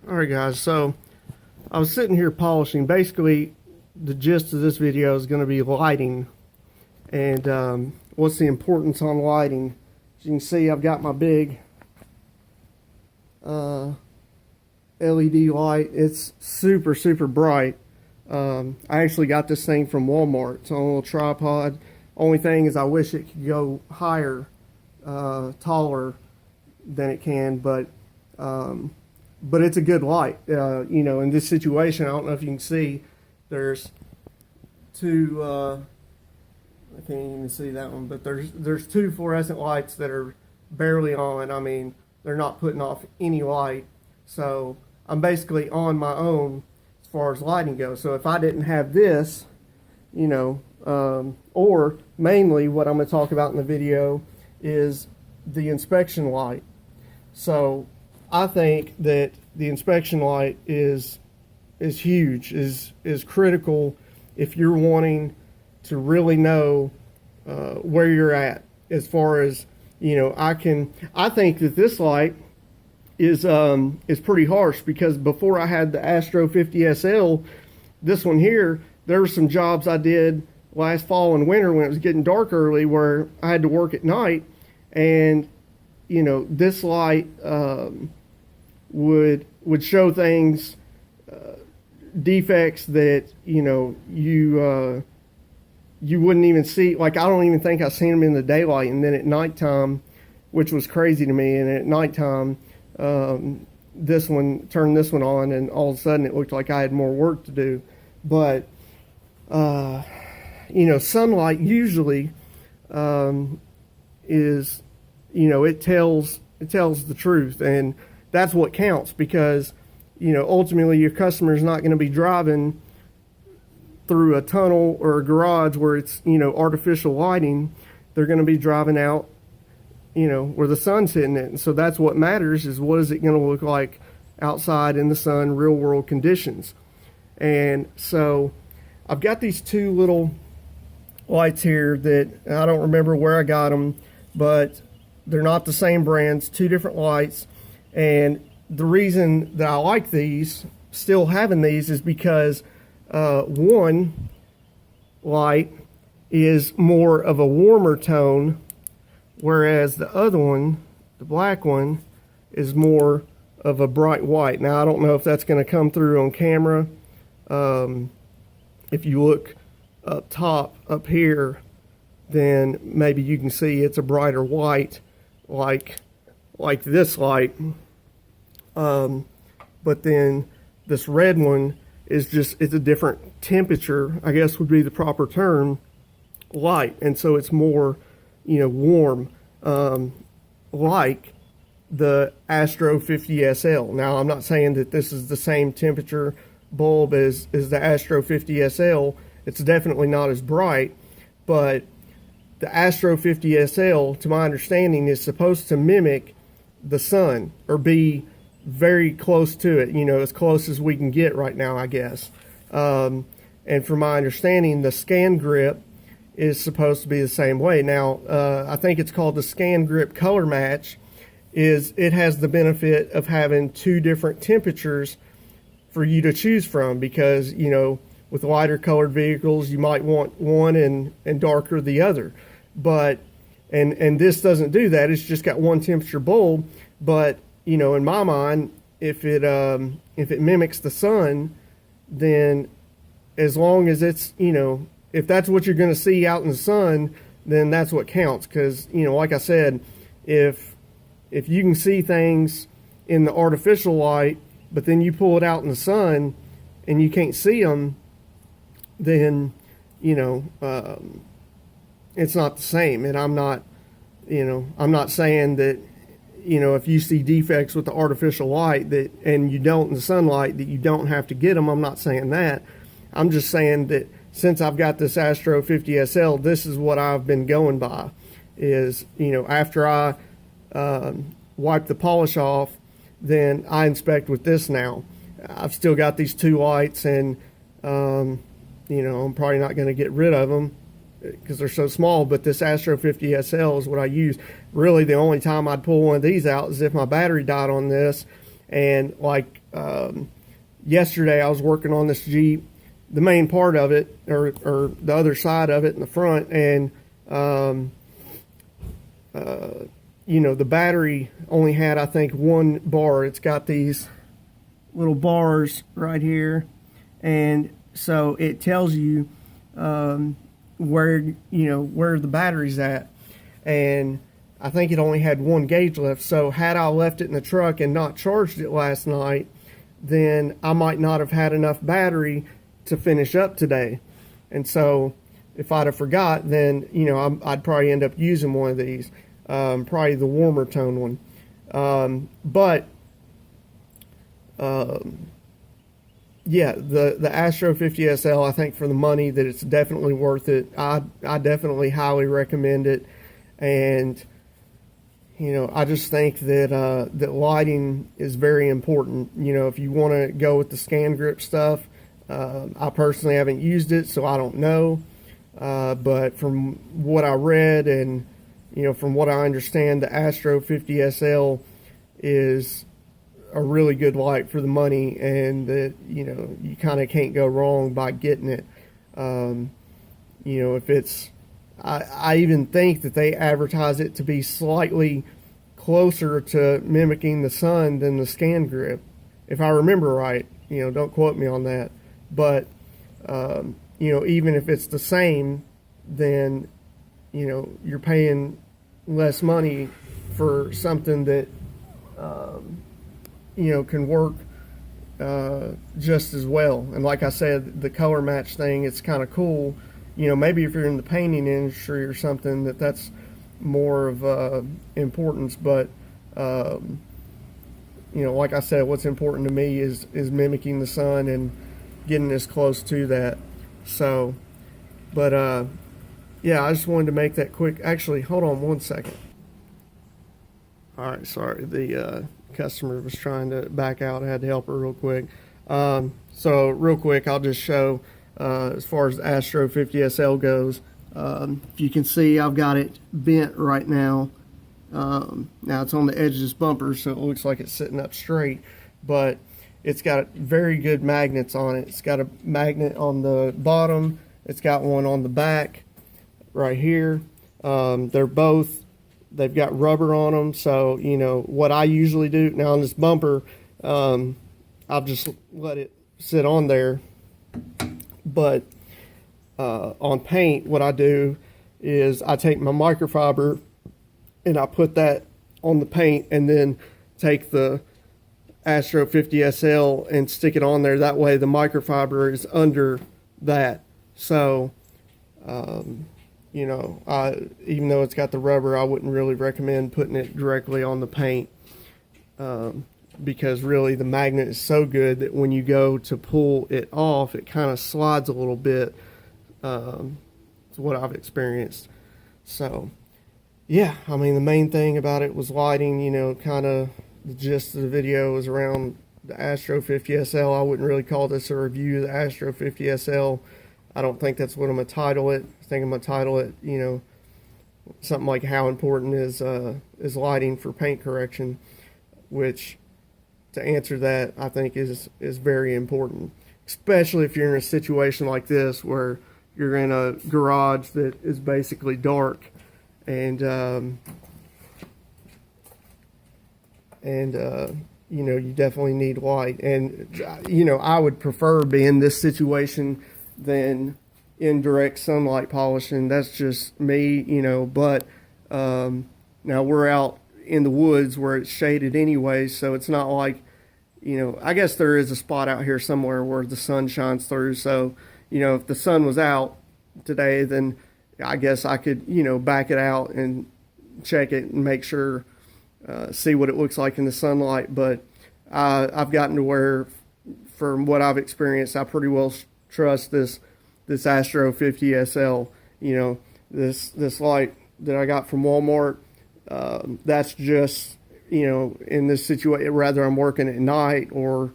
Alright guys, so I was sitting here polishing. Basically, the gist of this video is going to be lighting and what's the importance on lighting. As you can see, I've got my big LED light. It's super bright. I actually got this thing from Walmart. It's on a little tripod. Only thing is I wish it could go higher, taller than it can, but it's a good light. You know, in this situation, I don't know if you can see, there's two, I can't even see that one, but there's two fluorescent lights that are barely on. I mean, they're not putting off any light. So I'm basically on my own as far as lighting goes. So if I didn't have this, you know, or mainly what I'm going to talk about in the video is the inspection light. So I think that the inspection light is huge, is critical if you're wanting to really know where you're at. As far as, you know, I think that this light is pretty harsh, because before I had the Astro 50 SL, this one here, there were some jobs I did last fall and winter when it was getting dark early where I had to work at night, and you know, this light would show things, defects that, you know, you wouldn't even see. Like, I don't even think I seen them in the daylight, and then at nighttime, which was crazy to me, and at nighttime this one turned this one on, and all of a sudden it looked like I had more work to do. But you know, sunlight usually is, you know, it tells the truth, and that's what counts, because, you know, ultimately your customer's not going to be driving through a tunnel or a garage where it's, you know, artificial lighting. They're going to be driving out, you know, where the sun's hitting it. And so that's what matters, is what is it going to look like outside in the sun, real world conditions. And so I've got these two little lights here that I don't remember where I got them, but they're not the same brands, two different lights. And the reason that I like these, still having these, is because one light is more of a warmer tone, whereas the other one, the black one, is more of a bright white. Now, I don't know if that's going to come through on camera. If you look up top, up here, then maybe you can see it's a brighter white, like this light. But then this red one is just, it's a different temperature, I guess would be the proper term, light. And so it's more, you know, warm, like the Astro 50 SL. Now, I'm not saying that this is the same temperature bulb as the Astro 50 SL. It's definitely not as bright, but the Astro 50 SL, to my understanding, is supposed to mimic the sun, or be very close to it, you know, as close as we can get right now, I guess. And from my understanding, the Scan Grip is supposed to be the same way. Now, I think it's called the Scan Grip Color Match. It has the benefit of having two different temperatures for you to choose from, because, you know, with lighter colored vehicles, you might want one and darker the other. But, and this doesn't do that. It's just got one temperature bulb. But, you know, in my mind, if it mimics the sun, then as long as it's, you know, if that's what you're going to see out in the sun, then that's what counts. Because, you know, like I said, if you can see things in the artificial light, but then you pull it out in the sun and you can't see them, then, you know, it's not the same. And I'm not, you know, I'm not saying that, you know, if you see defects with the artificial light that, and you don't in the sunlight, that you don't have to get them. I'm not saying that. I'm just saying that since I've got this Astro 50 SL, this is what I've been going by, is, you know, after I wipe the polish off, then I inspect with this now. I've still got these two lights, and, you know, I'm probably not going to get rid of them because they're so small, but this Astro 50 SL is what I use. Really, the only time I'd pull one of these out is if my battery died on this, and like yesterday I was working on this Jeep, the main part of it, or the other side of it in the front, and the battery only had, I think, one bar. It's got these little bars right here, and so it tells you where the battery's at, and I think it only had one gauge left. So had I left it in the truck and not charged it last night, then I might not have had enough battery to finish up today. And so if I'd have forgot, then I'd probably end up using one of these, probably the warmer tone one. Yeah, the Astro 50 SL, I think for the money that it's definitely worth it. I definitely highly recommend it. And I just think that that lighting is very important. If you want to go with the Scan Grip stuff, I personally haven't used it, so I don't know. But from what I read and from what I understand, the Astro 50 SL is a really good light for the money, and that you kind of can't go wrong by getting it. If it's, I even think that they advertise it to be slightly closer to mimicking the sun than the Scan Grip, if I remember right. Don't quote me on that, but even if it's the same, then you're paying less money for something that can work just as well. And like I said, the color match thing, it's kind of cool. Maybe if you're in the painting industry or something, that's more of importance. But like I said, what's important to me is mimicking the sun and getting as close to that. So, but yeah, I just wanted to make that quick. Actually, hold on one second. All right, sorry, the customer was trying to back out. I had to help her real quick. So real quick, I'll just show as far as the Astro 50 SL goes. If you can see, I've got it bent right now. Now it's on the edge of this bumper, so it looks like it's sitting up straight, but it's got very good magnets on it. It's got a magnet on the bottom. It's got one on the back right here. They've got rubber on them. So, what I usually do now on this bumper, I'll just let it sit on there. But on paint, what I do is I take my microfiber and I put that on the paint, and then take the Astro 50 SL and stick it on there. That way the microfiber is under that. So, even though it's got the rubber, I wouldn't really recommend putting it directly on the paint, because really the magnet is so good that when you go to pull it off, it kind of slides a little bit. It's what I've experienced. So, yeah, I mean, the main thing about it was lighting. Kind of the gist of the video was around the Astro 50 SL. I wouldn't really call this a review of the Astro 50 SL. I don't think that's what I'm going to title it. I think I'm going to title it, something like how important is lighting for paint correction, which, to answer that, I think is very important, especially if you're in a situation like this where you're in a garage that is basically dark, and you definitely need light. And I would prefer be in this situation than in direct sunlight polishing. That's just me, but now we're out in the woods where it's shaded anyway, so it's not like, I guess there is a spot out here somewhere where the sun shines through. So, if the sun was out today, then I guess I could, back it out and check it and make sure, see what it looks like in the sunlight. But I've gotten to where, from what I've experienced, I pretty well trust this Astro 50 SL. This light that I got from Walmart, that's just, in this situation, whether I'm working at night or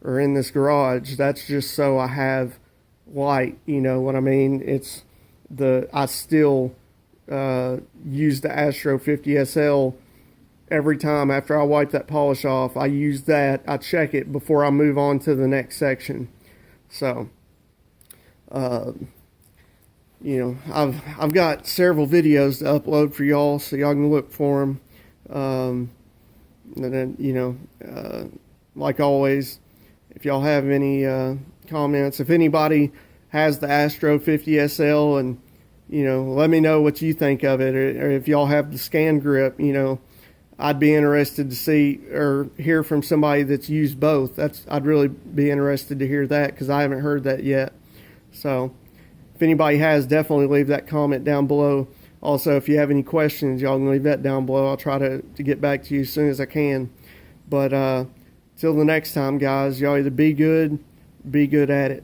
in this garage, that's just so I have light. You know what I mean? I still use the Astro 50 SL every time after I wipe that polish off, I use that. I check it before I move on to the next section. So, you know, I've got several videos to upload for y'all, so y'all can look for them. And then, you know, like always, if y'all have any comments, if anybody has the Astro 50 SL, and you know, let me know what you think of it, or if y'all have the Scan Grip. You know, I'd be interested to see or hear from somebody that's used both. I'd really be interested to hear that, because I haven't heard that yet. So if anybody has, definitely leave that comment down below. Also, if you have any questions, y'all can leave that down below. I'll try to get back to you as soon as I can. But till the next time, guys, y'all either be good at it.